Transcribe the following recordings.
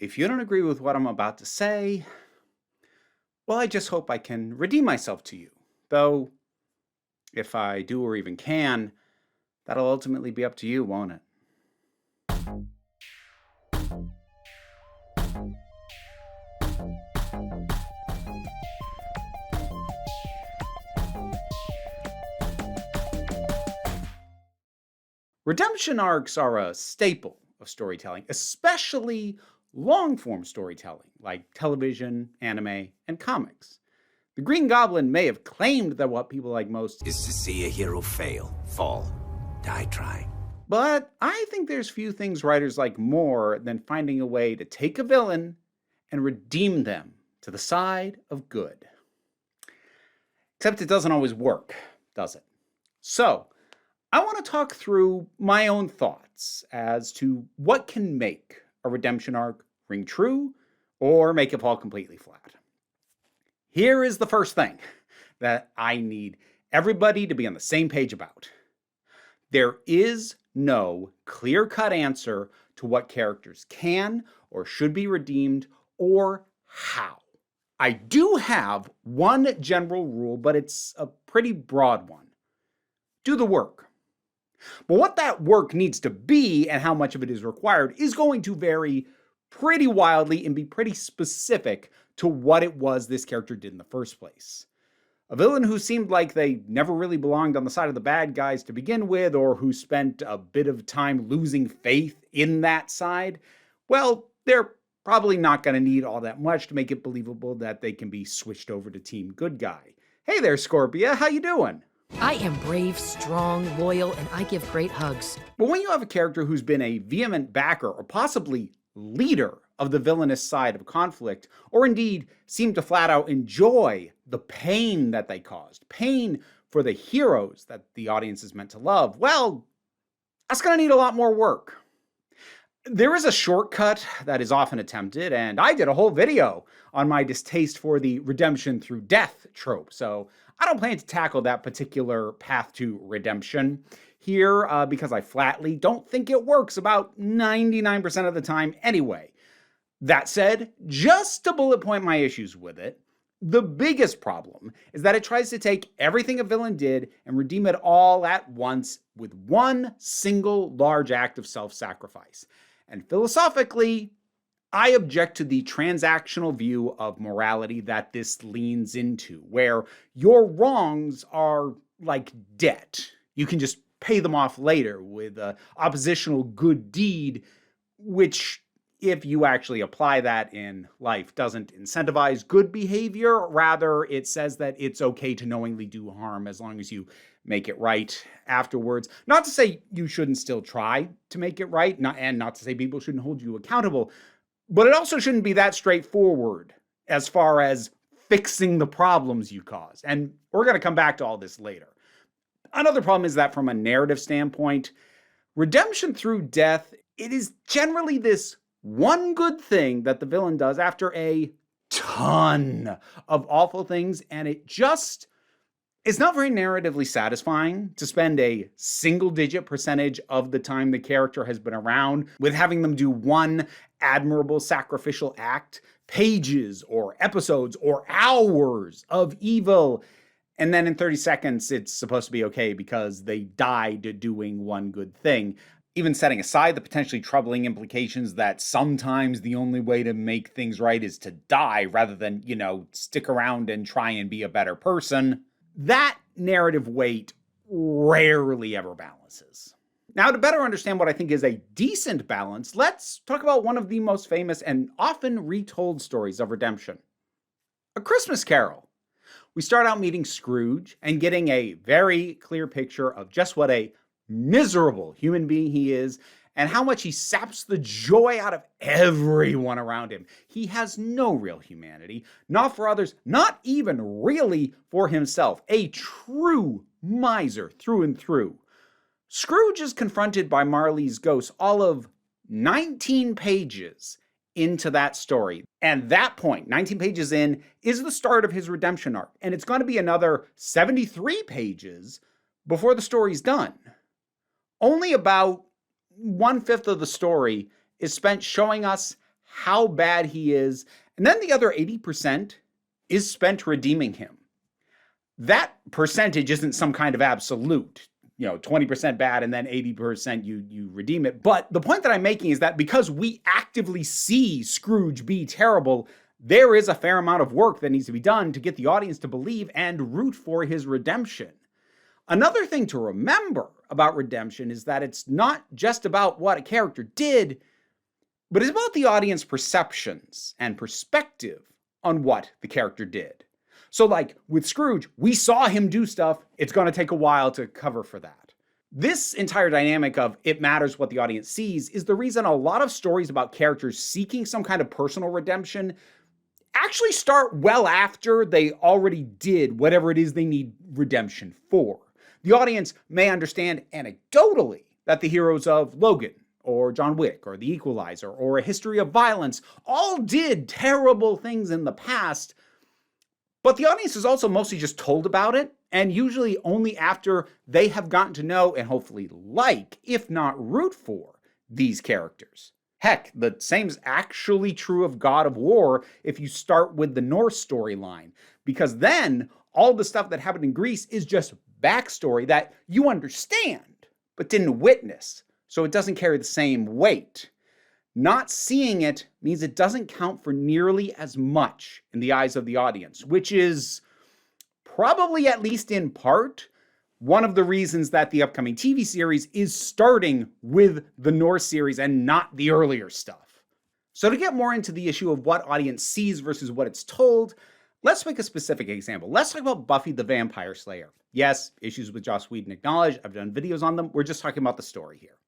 if you don't agree with what I'm about to say, well, I just hope I can redeem myself to you. Though, if I do or even can, that'll ultimately be up to you, won't it? Redemption arcs are a staple of storytelling, especially long form storytelling like television, anime, and comics. The Green Goblin may have claimed that what people like most is to see a hero fail, fall, die trying. But I think there's few things writers like more than finding a way to take a villain and redeem them to the side of good. Except it doesn't always work, does it? So, I want to talk through my own thoughts as to what can make a redemption arc ring true or make it fall completely flat. Here is the first thing that I need everybody to be on the same page about. There is no clear-cut answer to what characters can or should be redeemed or how. I do have one general rule, but it's a pretty broad one. Do the work. But what that work needs to be and how much of it is required is going to vary pretty wildly and be pretty specific to what it was this character did in the first place. A villain who seemed like they never really belonged on the side of the bad guys to begin with, or who spent a bit of time losing faith in that side, well, they're probably not going to need all that much to make it believable that they can be switched over to Team Good Guy. Hey there, Scorpia, how you doing? I am brave, strong, loyal, and I give great hugs. But when you have a character who's been a vehement backer or possibly leader of the villainous side of conflict, or indeed seem to flat out enjoy the pain that they caused, pain for the heroes that the audience is meant to love, well, that's going to need a lot more work. There is a shortcut that is often attempted, and I did a whole video on my distaste for the redemption through death trope, so I don't plan to tackle that particular path to redemption here because I flatly don't think it works about 99% of the time anyway. That said, just to bullet point my issues with it, the biggest problem is that it tries to take everything a villain did and redeem it all at once with one single large act of self-sacrifice. And philosophically, I object to the transactional view of morality that this leans into, where your wrongs are like debt. You can just pay them off later with an oppositional good deed, which, if you actually apply that in life, doesn't incentivize good behavior. Rather, it says that it's okay to knowingly do harm as long as you make it right afterwards. Not to say you shouldn't still try to make it right, and not to say people shouldn't hold you accountable, but it also shouldn't be that straightforward as far as fixing the problems you cause. And we're going to come back to all this later. Another problem is that from a narrative standpoint, redemption through death, it is generally this one good thing that the villain does after a ton of awful things, and it just is not very narratively satisfying to spend a single-digit percentage of the time the character has been around with having them do one admirable sacrificial act, pages or episodes or hours of evil, and then in 30 seconds it's supposed to be okay because they died doing one good thing. Even setting aside the potentially troubling implications that sometimes the only way to make things right is to die rather than, stick around and try and be a better person, that narrative weight rarely ever balances. Now, to better understand what I think is a decent balance, let's talk about one of the most famous and often retold stories of redemption. A Christmas Carol. We start out meeting Scrooge and getting a very clear picture of just what a miserable human being he is and how much he saps the joy out of everyone around him. He has no real humanity, not for others, not even really for himself. A true miser through and through. Scrooge is confronted by Marley's ghost all of 19 pages into that story. And that point, 19 pages in, is the start of his redemption arc. And it's going to be another 73 pages before the story's done. Only about 1/5 of the story is spent showing us how bad he is, and then the other 80% is spent redeeming him. That percentage isn't some kind of absolute, 20% bad and then 80% you redeem it. But the point that I'm making is that because we actively see Scrooge be terrible, there is a fair amount of work that needs to be done to get the audience to believe and root for his redemption. Another thing to remember about redemption is that it's not just about what a character did, but it's about the audience perceptions and perspective on what the character did. So like with Scrooge, we saw him do stuff. It's going to take a while to cover for that. This entire dynamic of it matters what the audience sees is the reason a lot of stories about characters seeking some kind of personal redemption actually start well after they already did whatever it is they need redemption for. The audience may understand anecdotally that the heroes of Logan or John Wick or The Equalizer or A History of Violence all did terrible things in the past, but the audience is also mostly just told about it, and usually only after they have gotten to know and hopefully like, if not root for, these characters. Heck, the same's actually true of God of War if you start with the Norse storyline, because then all the stuff that happened in Greece is just backstory that you understand, but didn't witness, so it doesn't carry the same weight. Not seeing it means it doesn't count for nearly as much in the eyes of the audience, which is probably, at least in part, one of the reasons that the upcoming TV series is starting with the Norse series and not the earlier stuff. So to get more into the issue of what audience sees versus what it's told, let's make a specific example. Let's talk about Buffy the Vampire Slayer. Yes, issues with Joss Whedon acknowledged. I've done videos on them. We're just talking about the story here.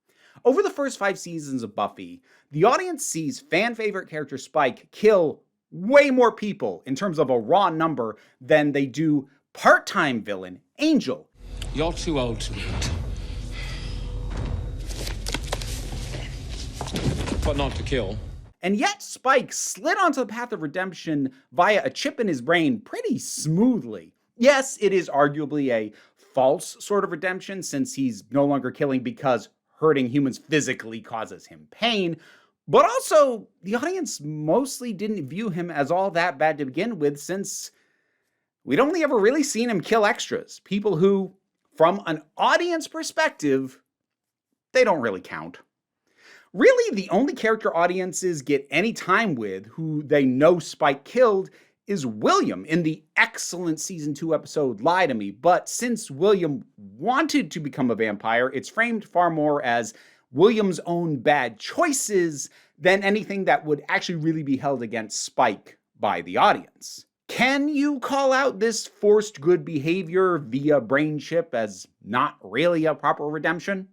Over the first 5 seasons of Buffy, the audience sees fan favorite character Spike kill way more people in terms of a raw number than they do part-time villain Angel. You're too old to eat. But not to kill. And yet Spike slid onto the path of redemption via a chip in his brain pretty smoothly. Yes, it is arguably a false sort of redemption since he's no longer killing because hurting humans physically causes him pain, but also the audience mostly didn't view him as all that bad to begin with since we'd only ever really seen him kill extras, people who, from an audience perspective, they don't really count. Really, the only character audiences get any time with who they know Spike killed is William in the excellent season 2 episode Lie to Me, but since William wanted to become a vampire, it's framed far more as William's own bad choices than anything that would actually really be held against Spike by the audience. Can you call out this forced good behavior via brain chip as not really a proper redemption?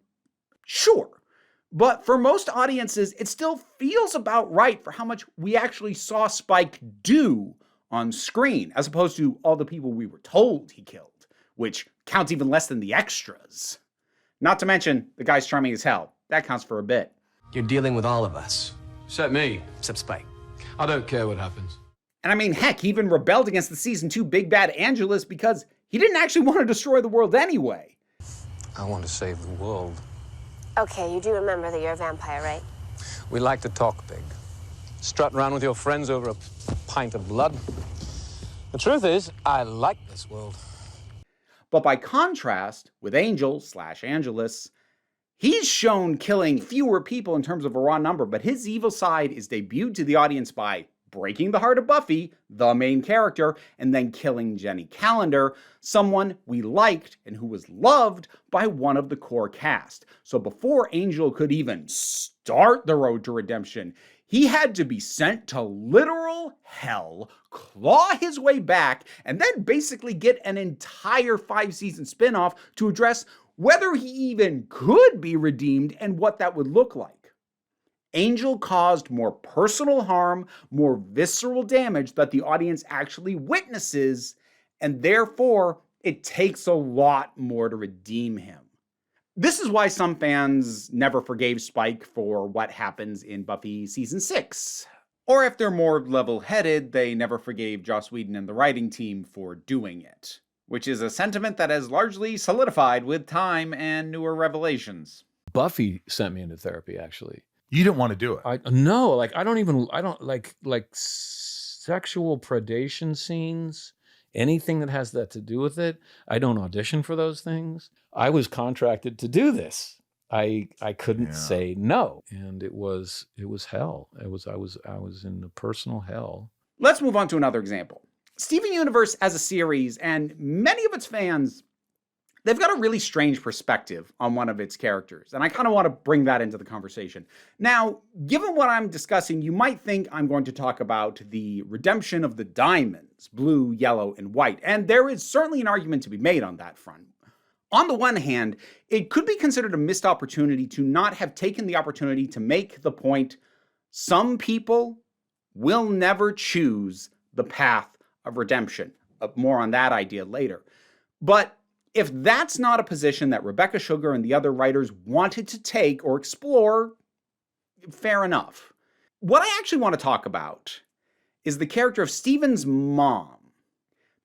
Sure. But for most audiences, it still feels about right for how much we actually saw Spike do on screen, as opposed to all the people we were told he killed, which counts even less than the extras. Not to mention, the guy's charming as hell. That counts for a bit. You're dealing with all of us. Except me. Except Spike. I don't care what happens. And I mean, heck, he even rebelled against the season 2 big bad Angelus because he didn't actually want to destroy the world anyway. I want to save the world. Okay, you do remember that you're a vampire, right? We like to talk big. Strutting around with your friends over a pint of blood. The truth is, I like this world. But by contrast, with Angel/Angelus, he's shown killing fewer people in terms of a raw number, but his evil side is debuted to the audience by breaking the heart of Buffy, the main character, and then killing Jenny Calendar, someone we liked and who was loved by one of the core cast. So before Angel could even start the road to redemption, he had to be sent to literal hell, claw his way back, and then basically get an entire 5-season spinoff to address whether he even could be redeemed and what that would look like. Angel caused more personal harm, more visceral damage that the audience actually witnesses, and therefore it takes a lot more to redeem him. This is why some fans never forgave Spike for what happens in Buffy season 6. Or if they're more level-headed, they never forgave Joss Whedon and the writing team for doing it, which is a sentiment that has largely solidified with time and newer revelations. Buffy sent me into therapy, actually. You didn't want to do it. No, like I don't like sexual predation scenes, anything that has that to do with it. I don't audition for those things. I was contracted to do this. I couldn't say no, and it was hell. I was in the personal hell. Let's move on to another example. Steven Universe as a series, and many of its fans, they've got a really strange perspective on one of its characters, and I kind of want to bring that into the conversation. Now, given what I'm discussing, you might think I'm going to talk about the redemption of the diamonds, blue, yellow, and white, and there is certainly an argument to be made on that front. On the one hand, it could be considered a missed opportunity to not have taken the opportunity to make the point, some people will never choose the path of redemption. More on that idea later. But if that's not a position that Rebecca Sugar and the other writers wanted to take or explore, fair enough. What I actually want to talk about is the character of Steven's mom.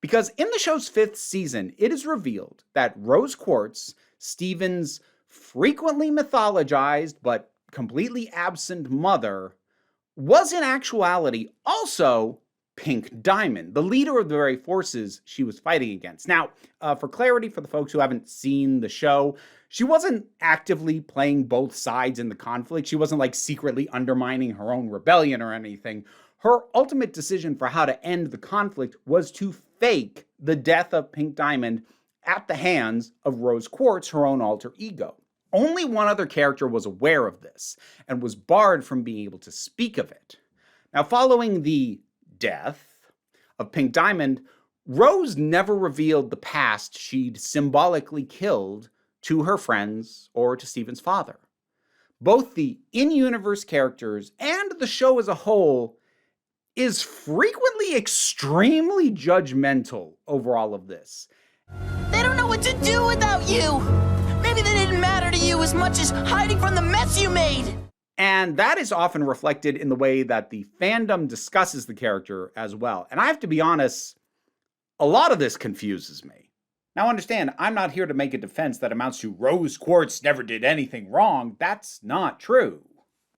Because in the show's 5th season, it is revealed that Rose Quartz, Steven's frequently mythologized but completely absent mother, was in actuality also Pink Diamond, the leader of the very forces she was fighting against. Now, for clarity, for the folks who haven't seen the show, she wasn't actively playing both sides in the conflict. She wasn't like secretly undermining her own rebellion or anything. Her ultimate decision for how to end the conflict was to fake the death of Pink Diamond at the hands of Rose Quartz, her own alter ego. Only one other character was aware of this and was barred from being able to speak of it. Now, following the death of Pink Diamond, Rose never revealed the past she'd symbolically killed to her friends or to Steven's father. Both the in-universe characters and the show as a whole is frequently extremely judgmental over all of this. They don't know what to do without you. Maybe they didn't matter to you as much as hiding from the mess you made. And that is often reflected in the way that the fandom discusses the character as well. And I have to be honest, a lot of this confuses me. Now understand, I'm not here to make a defense that amounts to Rose Quartz never did anything wrong. That's not true.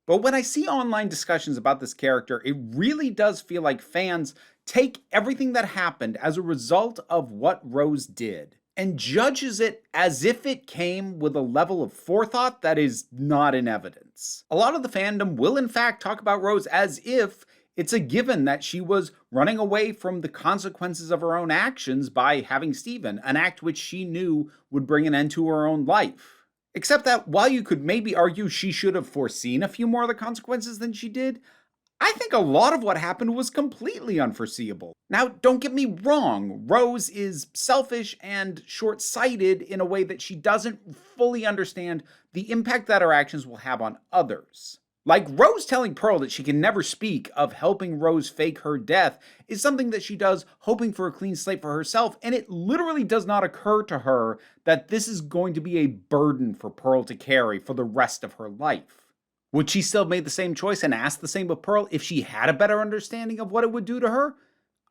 But when I see online discussions about this character, it really does feel like fans take everything that happened as a result of what Rose did and judges it as if it came with a level of forethought that is not in evidence. A lot of the fandom will in fact talk about Rose as if it's a given that she was running away from the consequences of her own actions by having Steven, an act which she knew would bring an end to her own life. Except that while you could maybe argue she should have foreseen a few more of the consequences than she did, I think a lot of what happened was completely unforeseeable. Now, don't get me wrong, Rose is selfish and short-sighted in a way that she doesn't fully understand the impact that her actions will have on others. Like Rose telling Pearl that she can never speak of helping Rose fake her death is something that she does hoping for a clean slate for herself, and it literally does not occur to her that this is going to be a burden for Pearl to carry for the rest of her life. Would she still have made the same choice and asked the same of Pearl if she had a better understanding of what it would do to her?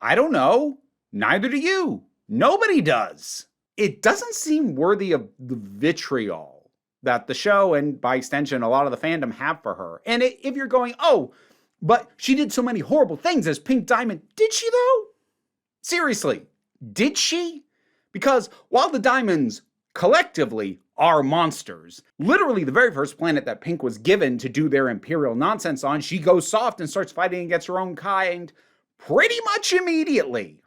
I don't know. Neither do you. Nobody does. It doesn't seem worthy of the vitriol that the show and by extension a lot of the fandom have for her. And if you're going, oh, but she did so many horrible things as Pink Diamond, did she though? Seriously, did she? Because while the Diamonds collectively are monsters, literally the very first planet that Pink was given to do their imperial nonsense on, she goes soft and starts fighting against her own kind pretty much immediately.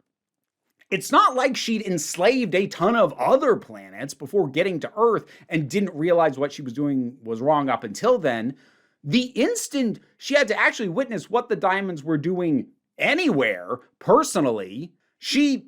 It's not like she'd enslaved a ton of other planets before getting to Earth and didn't realize what she was doing was wrong up until then. The instant she had to actually witness what the Diamonds were doing anywhere, personally,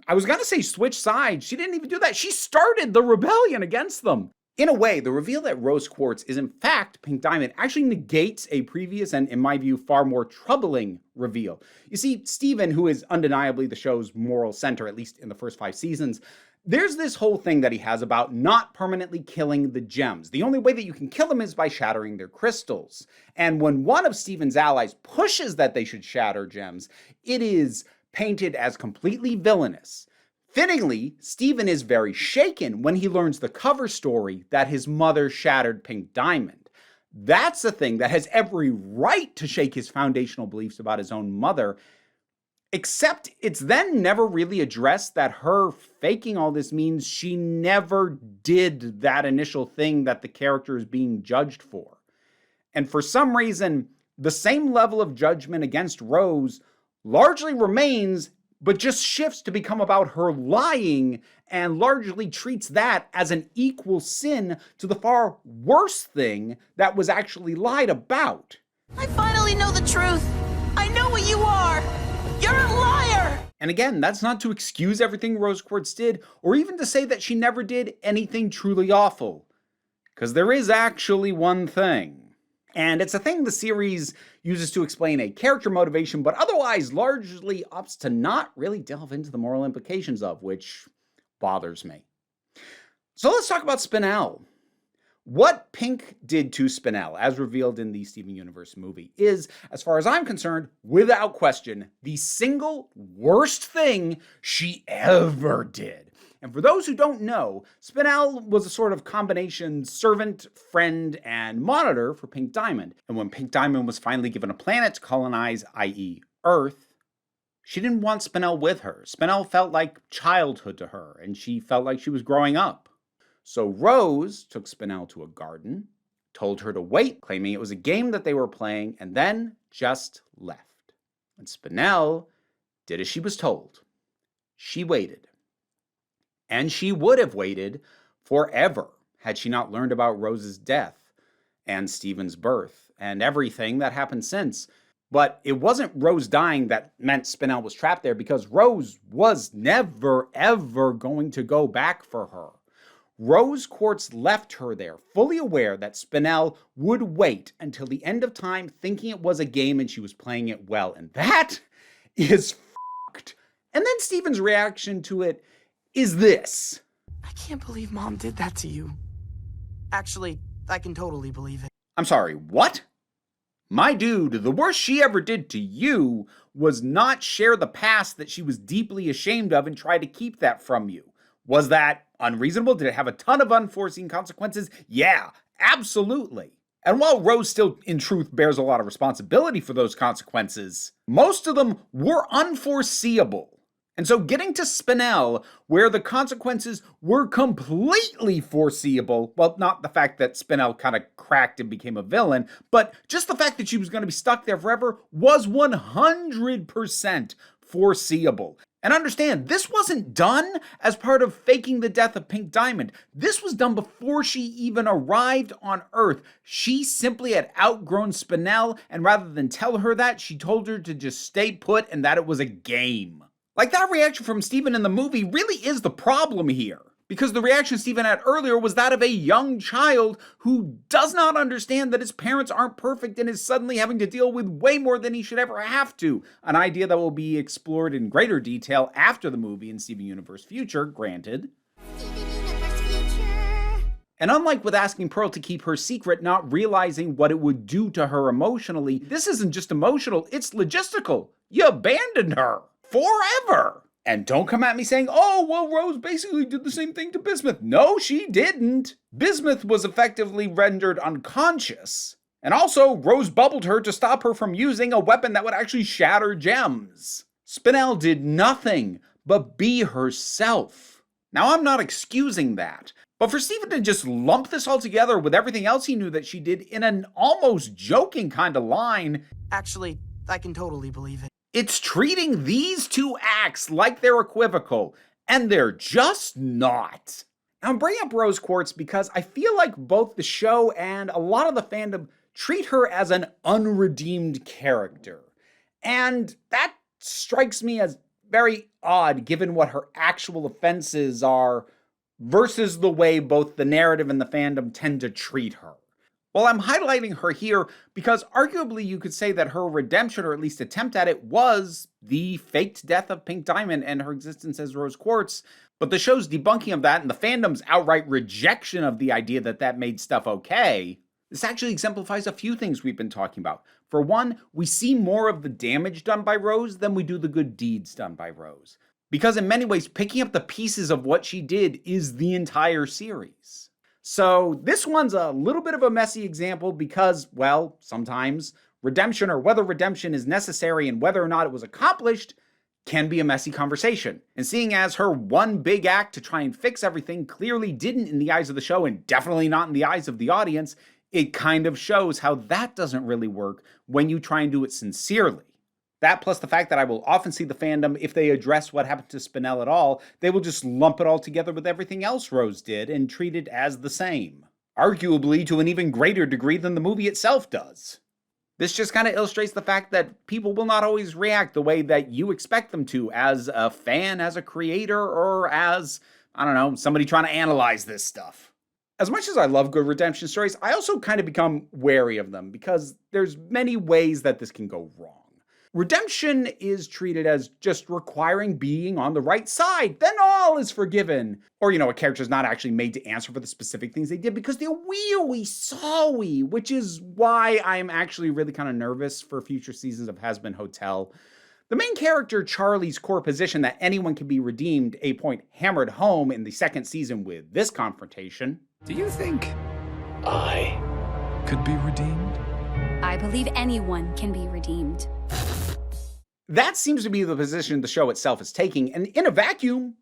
I was gonna say switch sides, she didn't even do that. She started the rebellion against them. In a way, the reveal that Rose Quartz is in fact Pink Diamond actually negates a previous and, in my view, far more troubling reveal. You see, Steven, who is undeniably the show's moral center, at least in the first 5 seasons, there's this whole thing that he has about not permanently killing the gems. The only way that you can kill them is by shattering their crystals. And when one of Steven's allies pushes that they should shatter gems, it is painted as completely villainous. Fittingly, Steven is very shaken when he learns the cover story that his mother shattered Pink Diamond. That's the thing that has every right to shake his foundational beliefs about his own mother, except it's then never really addressed that her faking all this means she never did that initial thing that the character is being judged for. And for some reason, the same level of judgment against Rose largely remains, but just shifts to become about her lying and largely treats that as an equal sin to the far worse thing that was actually lied about. I finally know the truth. I know what you are. You're a liar. And again, that's not to excuse everything Rose Quartz did, or even to say that she never did anything truly awful. Because there is actually one thing. And it's a thing the series uses to explain a character motivation, but otherwise largely opts to not really delve into the moral implications of, which bothers me. So let's talk about Spinel. What Pink did to Spinel, as revealed in the Steven Universe movie, is, as far as I'm concerned, without question, the single worst thing she ever did. And for those who don't know, Spinel was a sort of combination servant, friend, and monitor for Pink Diamond. And when Pink Diamond was finally given a planet to colonize, i.e. Earth, she didn't want Spinel with her. Spinel felt like childhood to her, and she felt like she was growing up. So Rose took Spinel to a garden, told her to wait, claiming it was a game that they were playing, and then just left. And Spinel did as she was told. She waited. And she would have waited forever had she not learned about Rose's death and Steven's birth and everything that happened since. But it wasn't Rose dying that meant Spinel was trapped there, because Rose was never, ever going to go back for her. Rose Quartz left her there, fully aware that Spinel would wait until the end of time, thinking it was a game and she was playing it well. And that is fucked. And then Steven's reaction to it is this. I can't believe Mom did that to you. Actually, I can totally believe it. I'm sorry, what? My dude, the worst she ever did to you was not share the past that she was deeply ashamed of and try to keep that from you. Was that unreasonable? Did it have a ton of unforeseen consequences? Yeah, absolutely. And while Rose still, in truth, bears a lot of responsibility for those consequences, most of them were unforeseeable. And so getting to Spinel, where the consequences were completely foreseeable, well, not the fact that Spinel kind of cracked and became a villain, but just the fact that she was going to be stuck there forever was 100% foreseeable. And understand, this wasn't done as part of faking the death of Pink Diamond. This was done before she even arrived on Earth. She simply had outgrown Spinel, and rather than tell her that, she told her to just stay put and that it was a game. Like, that reaction from Steven in the movie really is the problem here. Because the reaction Steven had earlier was that of a young child who does not understand that his parents aren't perfect and is suddenly having to deal with way more than he should ever have to. An idea that will be explored in greater detail after the movie in Steven Universe Future, granted. And unlike with asking Pearl to keep her secret, not realizing what it would do to her emotionally, this isn't just emotional, it's logistical. You abandoned her. Forever. And don't come at me saying, oh, well, Rose basically did the same thing to Bismuth. No, she didn't. Bismuth was effectively rendered unconscious. And also, Rose bubbled her to stop her from using a weapon that would actually shatter gems. Spinel did nothing but be herself. Now, I'm not excusing that. But for Steven to just lump this all together with everything else he knew that she did in an almost joking kind of line. Actually, I can totally believe it. It's treating these two acts like they're equivocal, and they're just not. Now, I'm bringing up Rose Quartz because I feel like both the show and a lot of the fandom treat her as an unredeemed character. And that strikes me as very odd given what her actual offenses are versus the way both the narrative and the fandom tend to treat her. Well, I'm highlighting her here because arguably you could say that her redemption, or at least attempt at it, was the faked death of Pink Diamond and her existence as Rose Quartz. But the show's debunking of that and the fandom's outright rejection of the idea that that made stuff okay, this actually exemplifies a few things we've been talking about. For one, we see more of the damage done by Rose than we do the good deeds done by Rose. Because in many ways, picking up the pieces of what she did is the entire series. So this one's a little bit of a messy example because, well, sometimes redemption or whether redemption is necessary and whether or not it was accomplished can be a messy conversation. And seeing as her one big act to try and fix everything clearly didn't in the eyes of the show and definitely not in the eyes of the audience, it kind of shows how that doesn't really work when you try and do it sincerely. That plus the fact that I will often see the fandom, if they address what happened to Spinel at all, they will just lump it all together with everything else Rose did and treat it as the same. Arguably to an even greater degree than the movie itself does. This just kind of illustrates the fact that people will not always react the way that you expect them to as a fan, as a creator, or as, I don't know, somebody trying to analyze this stuff. As much as I love good redemption stories, I also kind of become wary of them because there's many ways that this can go wrong. Redemption is treated as just requiring being on the right side, then all is forgiven. Or, a character's not actually made to answer for the specific things they did because they're wee sorry, which is why I'm actually really kind of nervous for future seasons of Has Been Hotel. The main character, Charlie's core position that anyone can be redeemed, a point hammered home in the second season with this confrontation. Do you think I could be redeemed? I believe anyone can be redeemed. That seems to be the position the show itself is taking, and in a vacuum,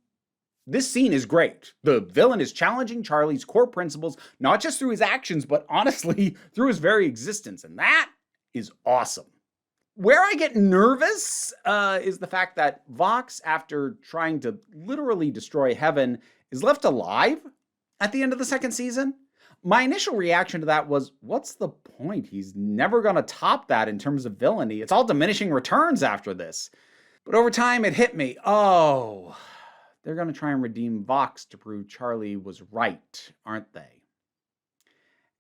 this scene is great. The villain is challenging Charlie's core principles, not just through his actions, but honestly, through his very existence, and that is awesome. Where I get nervous is the fact that Vox, after trying to literally destroy heaven, is left alive at the end of the second season. My initial reaction to that was, what's the point? He's never going to top that in terms of villainy. It's all diminishing returns after this. But over time, it hit me. Oh, they're going to try and redeem Vox to prove Charlie was right, aren't they?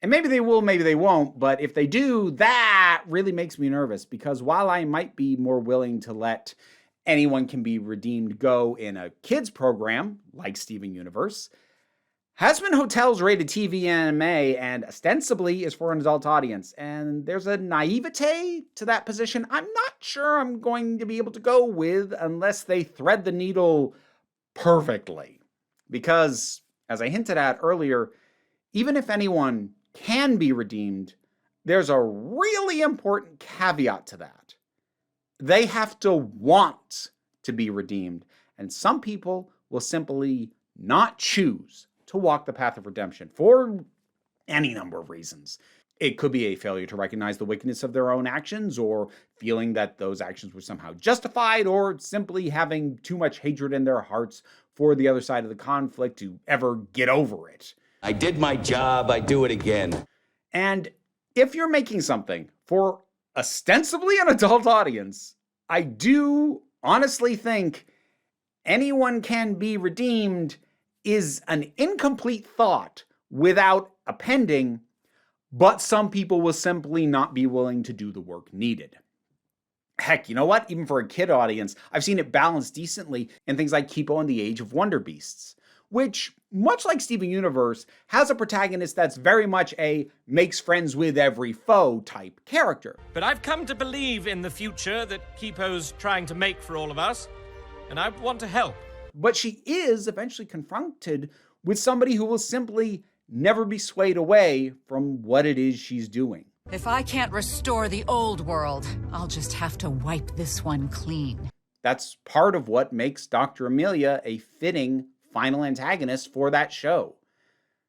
And maybe they will, maybe they won't. But if they do, that really makes me nervous. Because while I might be more willing to let anyone can be redeemed go in a kids program, like Steven Universe, Has Been Hotel's rated TV anime and ostensibly is for an adult audience, and there's a naivete to that position I'm not sure I'm going to be able to go with unless they thread the needle perfectly. Because, as I hinted at earlier, even if anyone can be redeemed, there's a really important caveat to that. They have to want to be redeemed, and some people will simply not choose to walk the path of redemption for any number of reasons. It could be a failure to recognize the wickedness of their own actions, or feeling that those actions were somehow justified, or simply having too much hatred in their hearts for the other side of the conflict to ever get over it. I did my job, I do it again. And if you're making something for ostensibly an adult audience, I do honestly think anyone can be redeemed is an incomplete thought without appending, but some people will simply not be willing to do the work needed. Heck, you know what? Even for a kid audience, I've seen it balanced decently in things like Kipo and the Age of Wonder Beasts, which, much like Steven Universe, has a protagonist that's very much a makes friends with every foe type character. But I've come to believe in the future that Kipo's trying to make for all of us, and I want to help. But she is eventually confronted with somebody who will simply never be swayed away from what it is she's doing. If I can't restore the old world, I'll just have to wipe this one clean. That's part of what makes Dr. Amelia a fitting final antagonist for that show.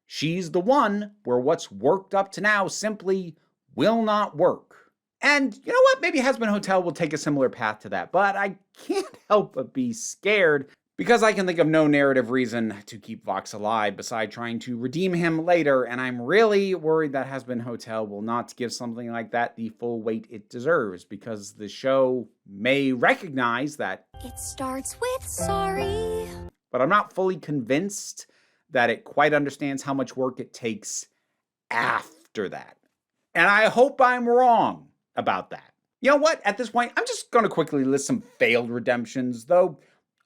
She's the one where what's worked up to now simply will not work. And you know what? Maybe Has Been Hotel will take a similar path to that, but I can't help but be scared because I can think of no narrative reason to keep Vox alive beside trying to redeem him later, and I'm really worried that Has Been Hotel will not give something like that the full weight it deserves, because the show may recognize that It starts with sorry. but I'm not fully convinced that it quite understands how much work it takes after that. And I hope I'm wrong about that. You know what? At this point, I'm just going to quickly list some failed redemptions, though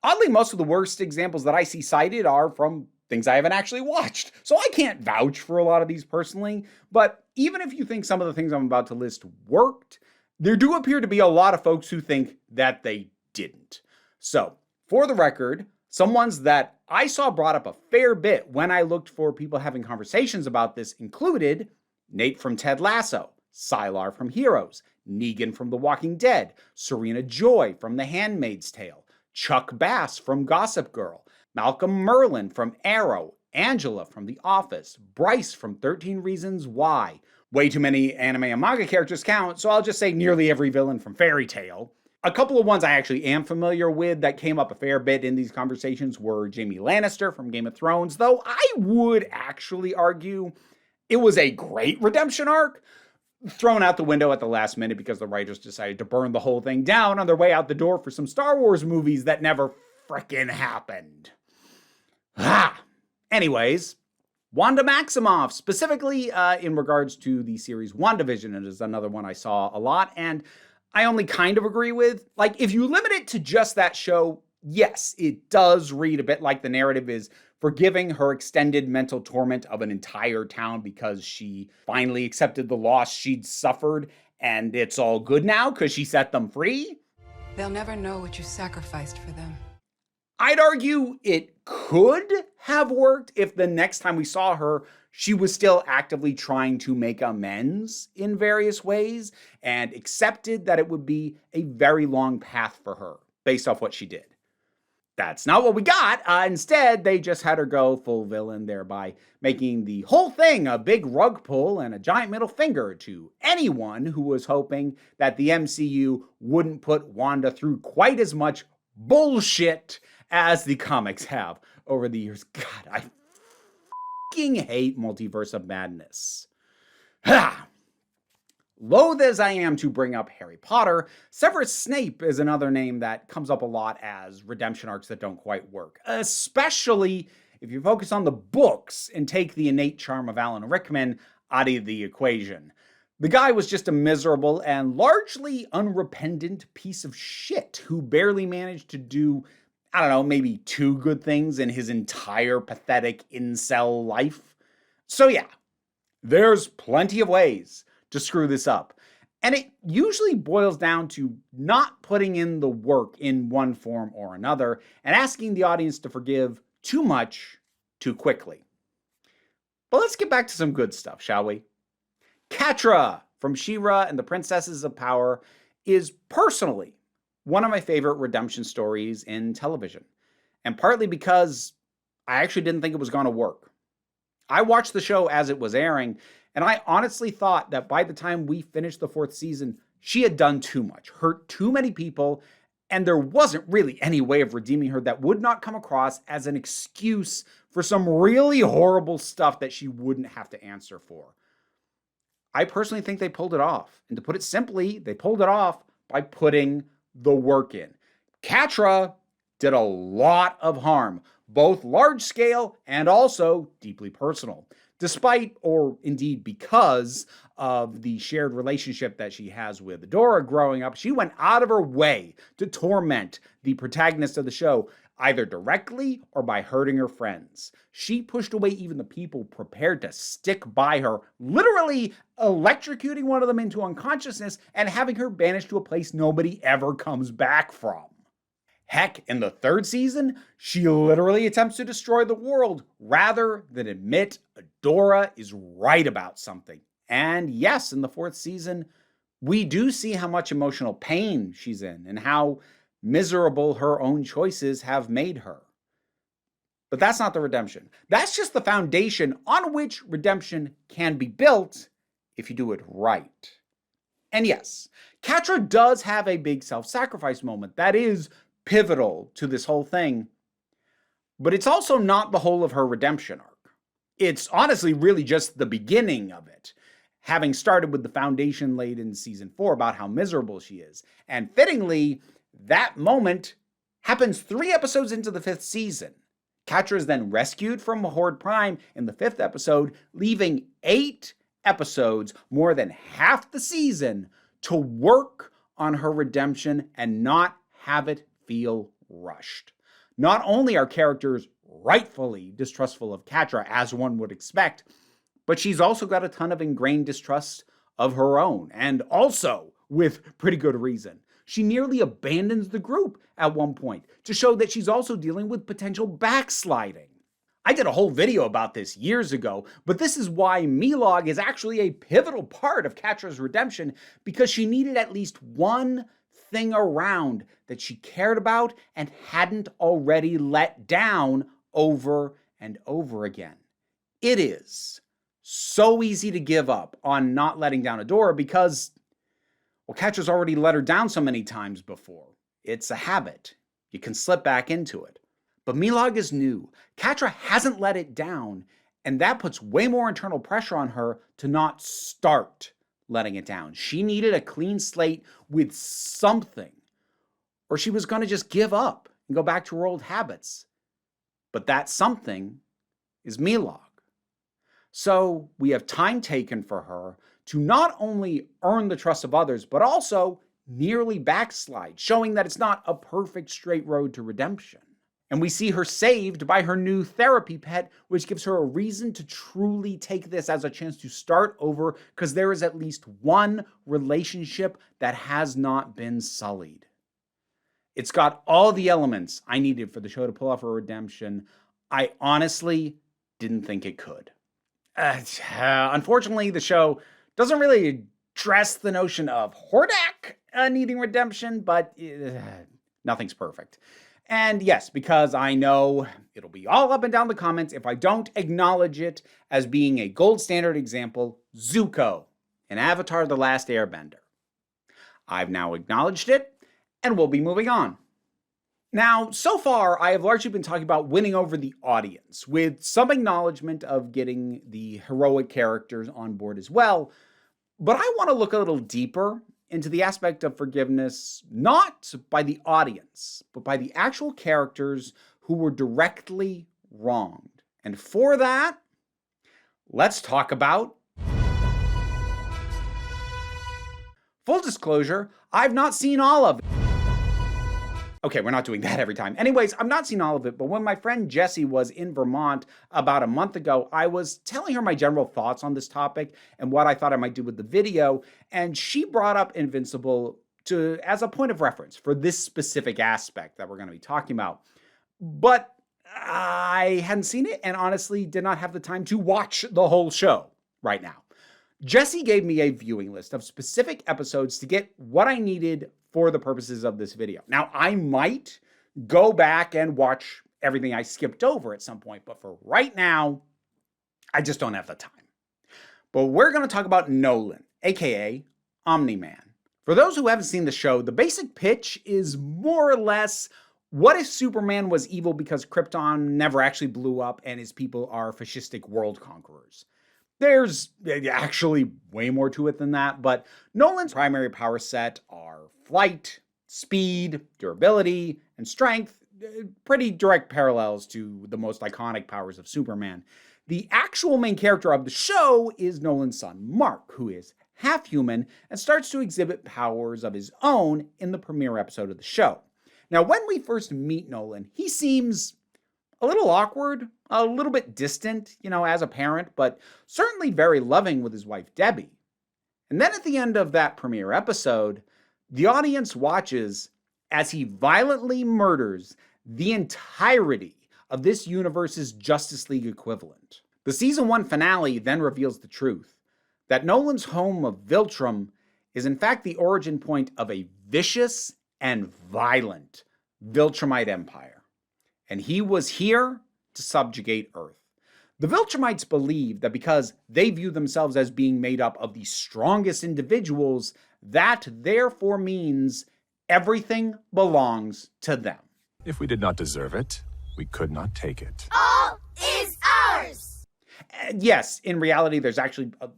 oddly, most of the worst examples that I see cited are from things I haven't actually watched. So I can't vouch for a lot of these personally, but even if you think some of the things I'm about to list worked, there do appear to be a lot of folks who think that they didn't. So, for the record, Some ones that I saw brought up a fair bit when I looked for people having conversations about this included Nate from Ted Lasso, Sylar from Heroes, Negan from The Walking Dead, Serena Joy from The Handmaid's Tale, Chuck Bass from Gossip Girl, Malcolm Merlin from Arrow, Angela from The Office, Bryce from 13 Reasons Why. Way too many anime and manga characters count, so I'll just say nearly every villain from Fairy Tail. A couple of ones I actually am familiar with that came up a fair bit in these conversations were Jaime Lannister from Game of Thrones, though I would actually argue it was a great redemption arc, thrown out the window at the last minute because the writers decided to burn the whole thing down on their way out the door for some Star Wars movies that never frickin' happened. Anyways, Wanda Maximoff, specifically in regards to the series WandaVision, is another one I saw a lot, and I only kind of agree with. Like, if you limit it to just that show, yes, it does read a bit like the narrative is forgiving her extended mental torment of an entire town because she finally accepted the loss she'd suffered, and it's all good now because she set them free. They'll never know what you sacrificed for them. I'd argue it could have worked if the next time we saw her, she was still actively trying to make amends in various ways and accepted that it would be a very long path for her based off what she did. That's not what we got. Instead, they just had her go full villain, thereby making the whole thing a big rug pull and a giant middle finger to anyone who was hoping that the MCU wouldn't put Wanda through quite as much bullshit as the comics have over the years. God, I fucking hate Multiverse of Madness. Loath as I am to bring up Harry Potter, Severus Snape is another name that comes up a lot as redemption arcs that don't quite work, especially if you focus on the books and take the innate charm of Alan Rickman out of the equation. The guy was just a miserable and largely unrepentant piece of shit who barely managed to do, I don't know, maybe 2 good things in his entire pathetic incel life. So yeah, there's plenty of ways to screw this up. And it usually boils down to not putting in the work in one form or another and asking the audience to forgive too much too quickly. But let's get back to some good stuff, shall we? Catra from She-Ra and the Princesses of Power is personally one of my favorite redemption stories in television. And partly because I actually didn't think it was going to work. I watched the show as it was airing, and I honestly thought that by the time we finished the 4th season, she had done too much, hurt too many people, and there wasn't really any way of redeeming her that would not come across as an excuse for some really horrible stuff that she wouldn't have to answer for. I personally think they pulled it off. And to put it simply, they pulled it off by putting the work in. Catra did a lot of harm, both large scale and also deeply personal. Despite, or indeed because, of the shared relationship that she has with Dora growing up, she went out of her way to torment the protagonist of the show, either directly or by hurting her friends. She pushed away even the people prepared to stick by her, literally electrocuting one of them into unconsciousness and having her banished to a place nobody ever comes back from. Heck, in the 3rd season, she literally attempts to destroy the world rather than admit Adora is right about something. And yes, in the 4th season, we do see how much emotional pain she's in and how miserable her own choices have made her. But that's not the redemption. That's just the foundation on which redemption can be built if you do it right. And yes, Catra does have a big self-sacrifice moment that is pivotal to this whole thing, but it's also not the whole of her redemption arc. It's honestly really just the beginning of it, having started with the foundation laid in season 4 about how miserable she is. And fittingly, that moment happens 3 episodes into the 5th season. Catra is then rescued from Horde Prime in the 5th episode, leaving 8 episodes, more than half the season, to work on her redemption and not have it feel rushed. Not only are characters rightfully distrustful of Catra, as one would expect, but she's also got a ton of ingrained distrust of her own, and also with pretty good reason. She nearly abandons the group at one point to show that she's also dealing with potential backsliding. I did a whole video about this years ago, but this is why Milog is actually a pivotal part of Catra's redemption, because she needed at least one thing around that she cared about and hadn't already let down over and over again. It is so easy to give up on not letting down Adora because, well, Catra's already let her down so many times before. It's a habit. You can slip back into it. But Milog is new. Catra hasn't let it down, and that puts way more internal pressure on her to not start letting it down. She needed a clean slate with something, or she was going to just give up and go back to her old habits. But that something is Milog. So we have time taken for her to not only earn the trust of others, but also nearly backslide, showing that it's not a perfect straight road to redemption. And we see her saved by her new therapy pet, which gives her a reason to truly take this as a chance to start over, because there is at least one relationship that has not been sullied. It's got all the elements I needed for the show to pull off a redemption. I honestly didn't think it could. Unfortunately, the show doesn't really address the notion of Hordak needing redemption, but nothing's perfect. And yes, because I know it'll be all up and down the comments if I don't acknowledge it as being a gold standard example, Zuko in Avatar: The Last Airbender. I've now acknowledged it, and we'll be moving on. Now, so far, I have largely been talking about winning over the audience, with some acknowledgement of getting the heroic characters on board as well. But I want to look a little deeper into the aspect of forgiveness, not by the audience, but by the actual characters who were directly wronged. And for that, let's talk about... Full disclosure, I've not seen all of it. Okay, we're not doing that every time. Anyways, I've not seen all of it, but when my friend Jessie was in Vermont about a month ago, I was telling her my general thoughts on this topic and what I thought I might do with the video, and she brought up Invincible as a point of reference for this specific aspect that we're going to be talking about. But I hadn't seen it and honestly did not have the time to watch the whole show right now. Jessie gave me a viewing list of specific episodes to get what I needed for the purposes of this video. Now, I might go back and watch everything I skipped over at some point, but for right now, I just don't have the time. But we're going to talk about Nolan, aka Omni-Man. For those who haven't seen the show, the basic pitch is more or less, what if Superman was evil because Krypton never actually blew up and his people are fascistic world conquerors? There's actually way more to it than that, but Nolan's primary power set are flight, speed, durability, and strength, pretty direct parallels to the most iconic powers of Superman. The actual main character of the show is Nolan's son, Mark, who is half human and starts to exhibit powers of his own in the premiere episode of the show. Now, when we first meet Nolan, he seems a little awkward, a little bit distant, as a parent, but certainly very loving with his wife, Debbie. And then at the end of that premiere episode, the audience watches as he violently murders the entirety of this universe's Justice League equivalent. The season 1 finale then reveals the truth, that Nolan's home of Viltrum is in fact the origin point of a vicious and violent Viltrumite empire. And he was here to subjugate Earth. The Viltrumites believe that because they view themselves as being made up of the strongest individuals, that therefore means everything belongs to them. If we did not deserve it, we could not take it. All is ours! Yes, in reality, there's actually a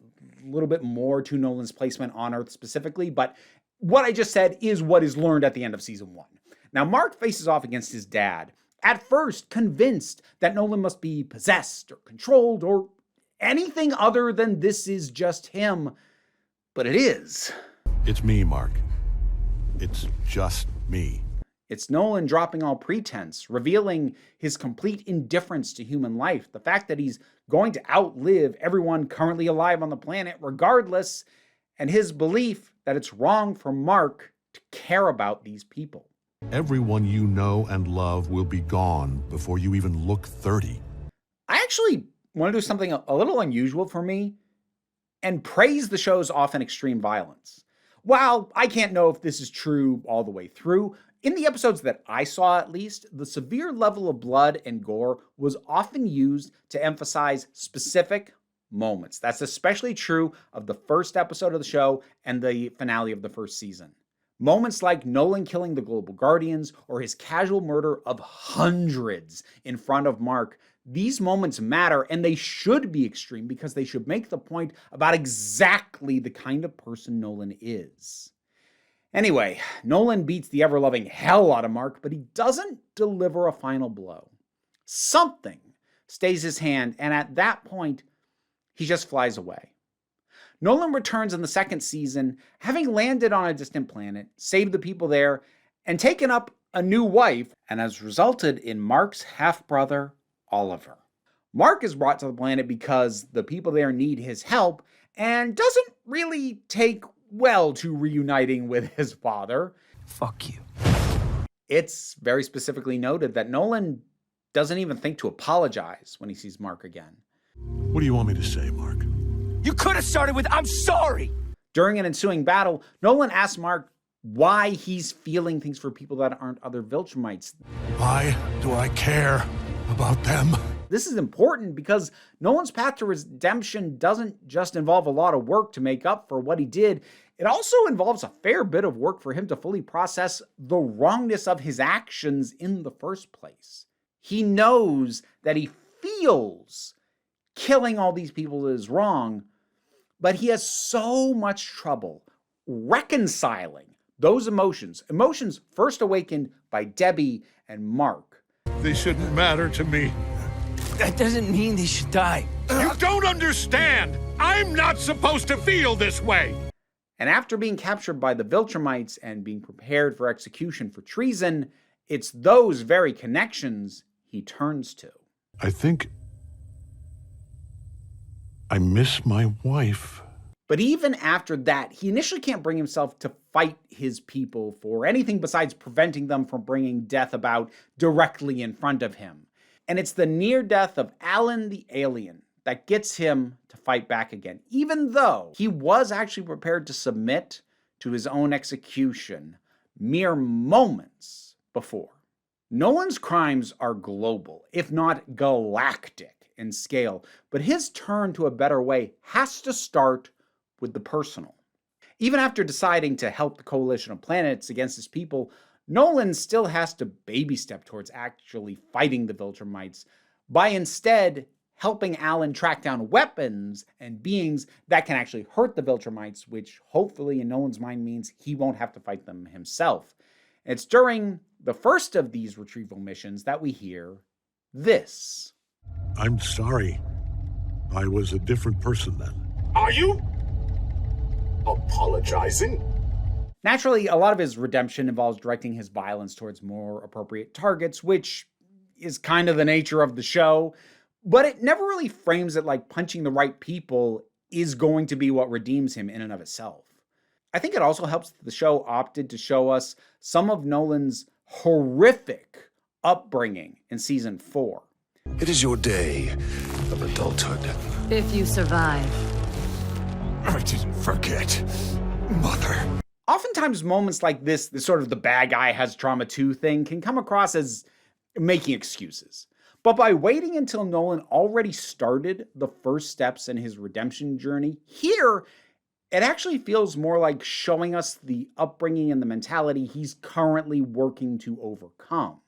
little bit more to Nolan's placement on Earth specifically, but what I just said is what is learned at the end of season 1. Now, Mark faces off against his dad, at first convinced that Nolan must be possessed or controlled or anything other than this is just him. But it is. It's me, Mark. It's just me. It's Nolan dropping all pretense, revealing his complete indifference to human life, the fact that he's going to outlive everyone currently alive on the planet regardless, and his belief that it's wrong for Mark to care about these people. Everyone you know and love will be gone before you even look 30. I actually want to do something a little unusual for me and praise the show's often extreme violence. While I can't know if this is true all the way through, in the episodes that I saw at least, the severe level of blood and gore was often used to emphasize specific moments. That's especially true of the first episode of the show and the finale of the first season. Moments like Nolan killing the Global Guardians or his casual murder of hundreds in front of Mark, these moments matter, and they should be extreme because they should make the point about exactly the kind of person Nolan is. Anyway, Nolan beats the ever-loving hell out of Mark, but he doesn't deliver a final blow. Something stays his hand, and at that point, he just flies away. Nolan returns in the second season, having landed on a distant planet, saved the people there, and taken up a new wife, and has resulted in Mark's half-brother, Oliver. Mark is brought to the planet because the people there need his help, and doesn't really take well to reuniting with his father. Fuck you. It's very specifically noted that Nolan doesn't even think to apologize when he sees Mark again. What do you want me to say, Mark? You could have started with, I'm sorry! During an ensuing battle, Nolan asks Mark why he's feeling things for people that aren't other Viltrumites. Why do I care about them? This is important because Nolan's path to redemption doesn't just involve a lot of work to make up for what he did. It also involves a fair bit of work for him to fully process the wrongness of his actions in the first place. He knows that he feels killing all these people is wrong, but he has so much trouble reconciling those emotions first awakened by Debbie and Mark. They shouldn't matter to me. That doesn't mean they should die. You don't understand! I'm not supposed to feel this way! And after being captured by the Viltrumites and being prepared for execution for treason, it's those very connections he turns to. I think I miss my wife. But even after that, he initially can't bring himself to fight his people for anything besides preventing them from bringing death about directly in front of him. And it's the near death of Alan the alien that gets him to fight back again, even though he was actually prepared to submit to his own execution mere moments before. Nolan's crimes are global, if not galactic in scale, but his turn to a better way has to start with the personal. Even after deciding to help the coalition of planets against his people, Nolan still has to baby step towards actually fighting the Viltrumites by instead helping Alan track down weapons and beings that can actually hurt the Viltrumites, which hopefully in Nolan's mind means he won't have to fight them himself. It's during the first of these retrieval missions that we hear this. I'm sorry. I was a different person then. Are you apologizing? Naturally, a lot of his redemption involves directing his violence towards more appropriate targets, which is kind of the nature of the show, but it never really frames it like punching the right people is going to be what redeems him in and of itself. I think it also helps that the show opted to show us some of Nolan's horrific upbringing in season 4. It is your day of adulthood. If you survive. I didn't forget, Mother. Oftentimes moments like this sort of the bad guy has trauma too thing can come across as making excuses. But by waiting until Nolan already started the first steps in his redemption journey, here it actually feels more like showing us the upbringing and the mentality he's currently working to overcome.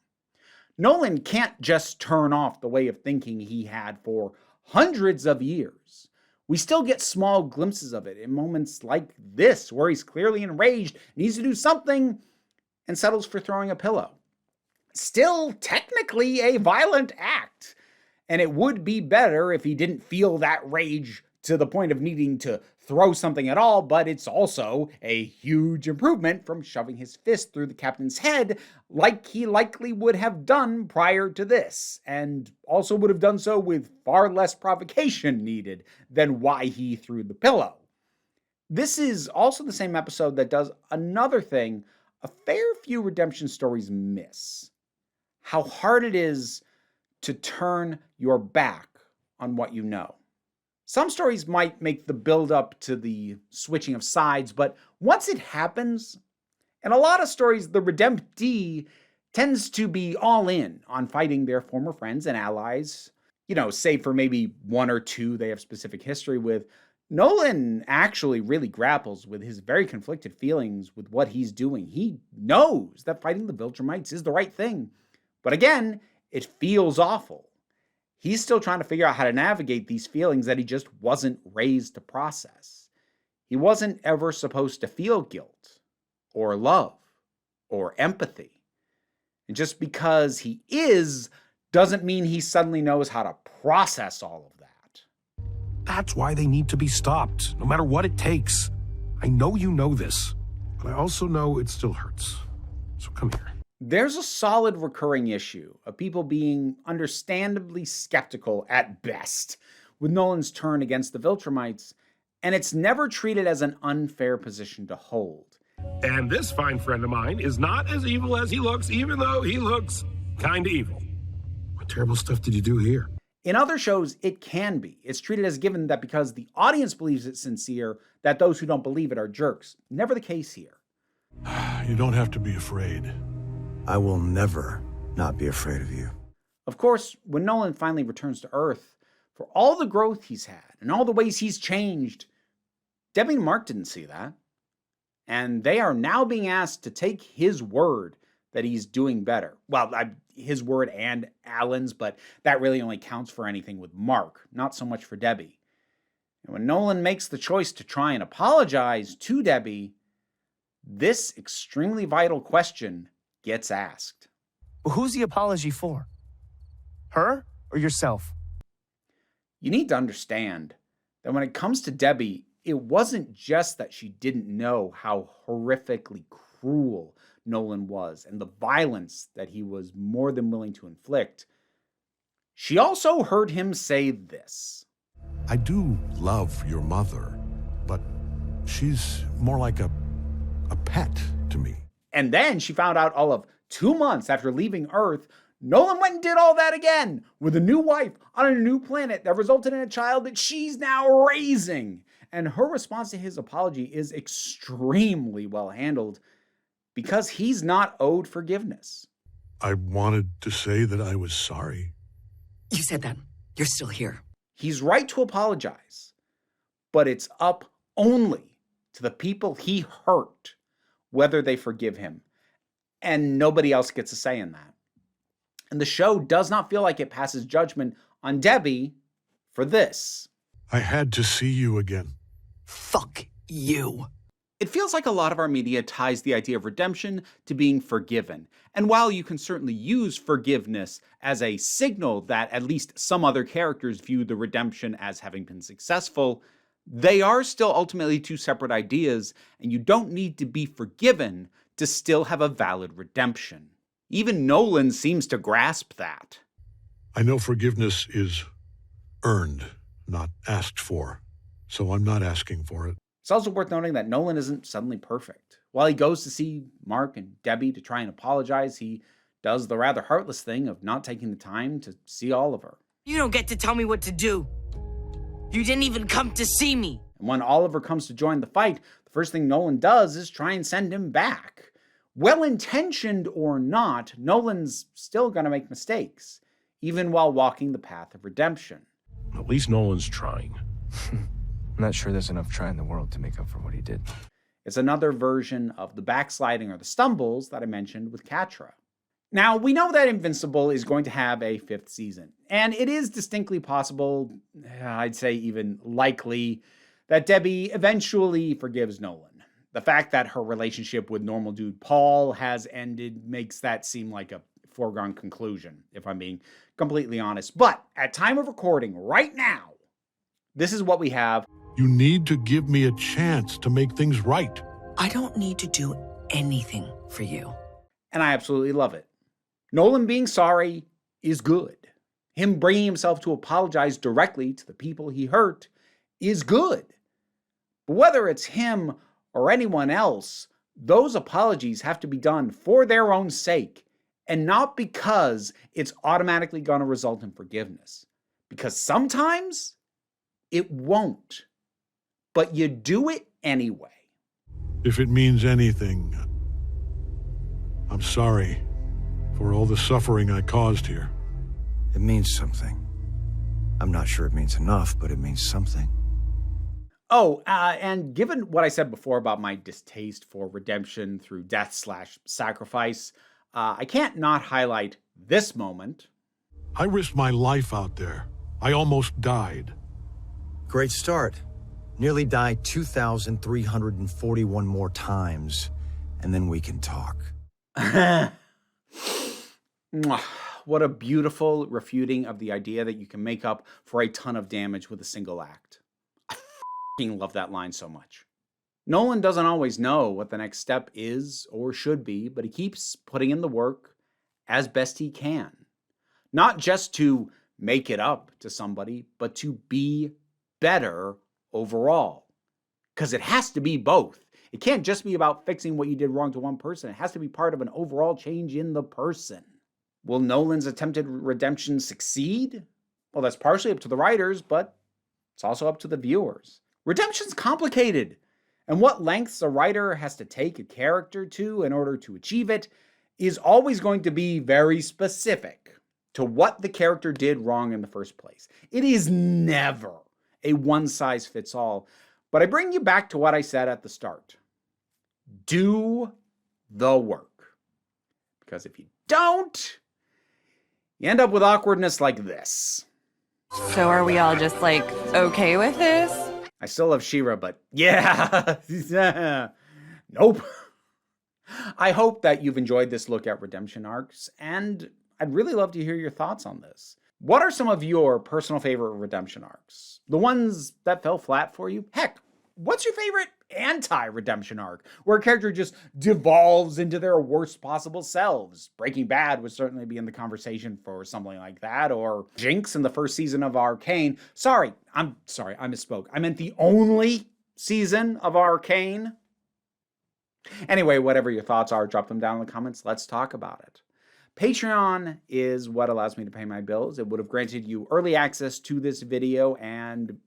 Nolan can't just turn off the way of thinking he had for hundreds of years. We still get small glimpses of it in moments like this, where he's clearly enraged, needs to do something, and settles for throwing a pillow. Still technically a violent act, and it would be better if he didn't feel that rage to the point of needing to throw something at all, but it's also a huge improvement from shoving his fist through the captain's head like he likely would have done prior to this, and also would have done so with far less provocation needed than why he threw the pillow. This is also the same episode that does another thing a fair few redemption stories miss. How hard it is to turn your back on what you know. Some stories might make the build up to the switching of sides, but once it happens, in a lot of stories, the redemptee tends to be all in on fighting their former friends and allies, save for maybe one or two they have specific history with. Nolan actually really grapples with his very conflicted feelings with what he's doing. He knows that fighting the Viltrumites is the right thing, but again, it feels awful. He's still trying to figure out how to navigate these feelings that he just wasn't raised to process. He wasn't ever supposed to feel guilt, or love, or empathy. And just because he is, doesn't mean he suddenly knows how to process all of that. That's why they need to be stopped, no matter what it takes. I know you know this, but I also know it still hurts. So come here. There's a solid recurring issue of people being understandably skeptical at best with Nolan's turn against the Viltrumites, and it's never treated as an unfair position to hold. And this fine friend of mine is not as evil as he looks, even though he looks kinda evil. What terrible stuff did you do here? In other shows, it can be. It's treated as given that because the audience believes it's sincere, that those who don't believe it are jerks. Never the case here. You don't have to be afraid. I will never not be afraid of you. Of course, when Nolan finally returns to Earth, for all the growth he's had and all the ways he's changed, Debbie and Mark didn't see that. And they are now being asked to take his word that he's doing better. Well, his word and Alan's, but that really only counts for anything with Mark, not so much for Debbie. And when Nolan makes the choice to try and apologize to Debbie, this extremely vital question gets asked. Who's the apology for? Her or yourself? You need to understand that when it comes to Debbie, it wasn't just that she didn't know how horrifically cruel Nolan was and the violence that he was more than willing to inflict. She also heard him say this. I do love your mother, but she's more like a pet to me. And then she found out all of 2 months after leaving Earth, Nolan went and did all that again with a new wife on a new planet that resulted in a child that she's now raising. And her response to his apology is extremely well handled because he's not owed forgiveness. I wanted to say that I was sorry. You said that. You're still here. He's right to apologize, but it's up only to the people he hurt whether they forgive him. And nobody else gets a say in that. And the show does not feel like it passes judgment on Debbie for this. I had to see you again. Fuck you. It feels like a lot of our media ties the idea of redemption to being forgiven. And while you can certainly use forgiveness as a signal that at least some other characters view the redemption as having been successful, they are still ultimately two separate ideas, and you don't need to be forgiven to still have a valid redemption. Even Nolan seems to grasp that. I know forgiveness is earned, not asked for, so I'm not asking for it. It's also worth noting that Nolan isn't suddenly perfect. While he goes to see Mark and Debbie to try and apologize, he does the rather heartless thing of not taking the time to see Oliver. You don't get to tell me what to do. You didn't even come to see me. And when Oliver comes to join the fight, the first thing Nolan does is try and send him back. Well-intentioned or not, Nolan's still going to make mistakes, even while walking the path of redemption. At least Nolan's trying. I'm not sure there's enough try in the world to make up for what he did. It's another version of the backsliding or the stumbles that I mentioned with Catra. Now, we know that Invincible is going to have a 5th season, and it is distinctly possible, I'd say even likely, that Debbie eventually forgives Nolan. The fact that her relationship with normal dude Paul has ended makes that seem like a foregone conclusion, if I'm being completely honest. But at time of recording, right now, this is what we have. You need to give me a chance to make things right. I don't need to do anything for you. And I absolutely love it. Nolan being sorry is good. Him bringing himself to apologize directly to the people he hurt is good. But whether it's him or anyone else, those apologies have to be done for their own sake and not because it's automatically going to result in forgiveness. Because sometimes it won't, but you do it anyway. If it means anything, I'm sorry for all the suffering I caused here. It means something. I'm not sure it means enough, but it means something. Oh, and given what I said before about my distaste for redemption through death/sacrifice, I can't not highlight this moment. I risked my life out there. I almost died. Great start. Nearly died 2,341 more times, and then we can talk. What a beautiful refuting of the idea that you can make up for a ton of damage with a single act. I f***ing love that line so much. Nolan doesn't always know what the next step is or should be, but he keeps putting in the work as best he can. Not just to make it up to somebody, but to be better overall. Because it has to be both. It can't just be about fixing what you did wrong to one person. It has to be part of an overall change in the person. Will Nolan's attempted redemption succeed? Well, that's partially up to the writers, but it's also up to the viewers. Redemption's complicated, and what lengths a writer has to take a character to in order to achieve it is always going to be very specific to what the character did wrong in the first place. It is never a one-size-fits-all, but I bring you back to what I said at the start. Do the work. Because if you don't, you end up with awkwardness like this. So are we all just like, okay with this? I still love She-Ra, but yeah, nope. I hope that you've enjoyed this look at redemption arcs, and I'd really love to hear your thoughts on this. What are some of your personal favorite redemption arcs? The ones that fell flat for you? Heck, what's your favorite anti-redemption arc, where a character just devolves into their worst possible selves? Breaking Bad would certainly be in the conversation for something like that, or Jinx in the first season of Arcane. I misspoke. I meant the only season of Arcane. Anyway, whatever your thoughts are, drop them down in the comments. Let's talk about it. Patreon is what allows me to pay my bills. It would have granted you early access to this video and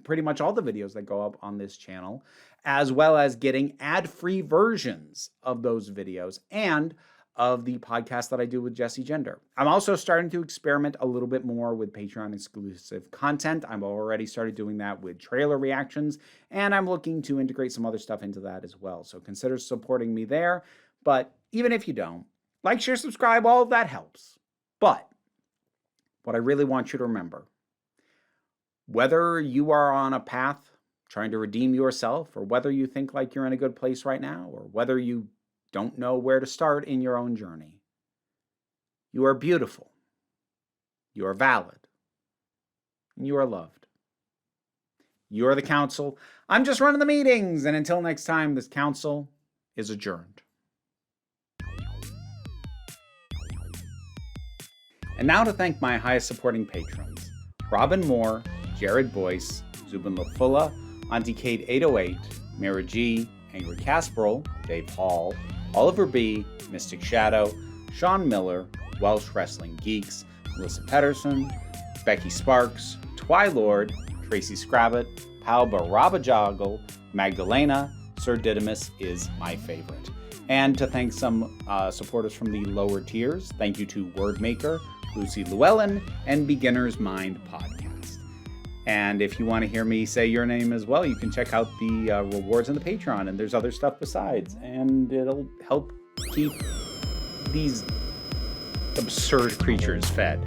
pretty much all the videos that go up on this channel, as well as getting ad-free versions of those videos and of the podcast that I do with Jesse Gender. I'm also starting to experiment a little bit more with Patreon exclusive content. I've already started doing that with trailer reactions, and I'm looking to integrate some other stuff into that as well. So consider supporting me there. But even if you don't, like, share, subscribe, all of that helps. But what I really want you to remember, whether you are on a path trying to redeem yourself, or whether you think like you're in a good place right now, or whether you don't know where to start in your own journey, you are beautiful, you are valid, and you are loved. You are the council. I'm just running the meetings, and until next time, this council is adjourned. And now to thank my highest supporting patrons: Robin Moore, Jared Boyce, Zubin Lafula, Auntie Kate 808, Mara G, Angry Casperol, Dave Hall, Oliver B, Mystic Shadow, Sean Miller, Welsh Wrestling Geeks, Melissa Pedersen, Becky Sparks, Twilord, Tracy Scrabbit, Pal Barabajoggle, Magdalena, Sir Didymus is my favorite. And to thank some supporters from the lower tiers, thank you to Wordmaker, Lucy Llewellyn, and Beginner's Mind Podcast. And if you want to hear me say your name as well, you can check out the rewards on the Patreon, and there's other stuff besides, and it'll help keep these absurd creatures fed.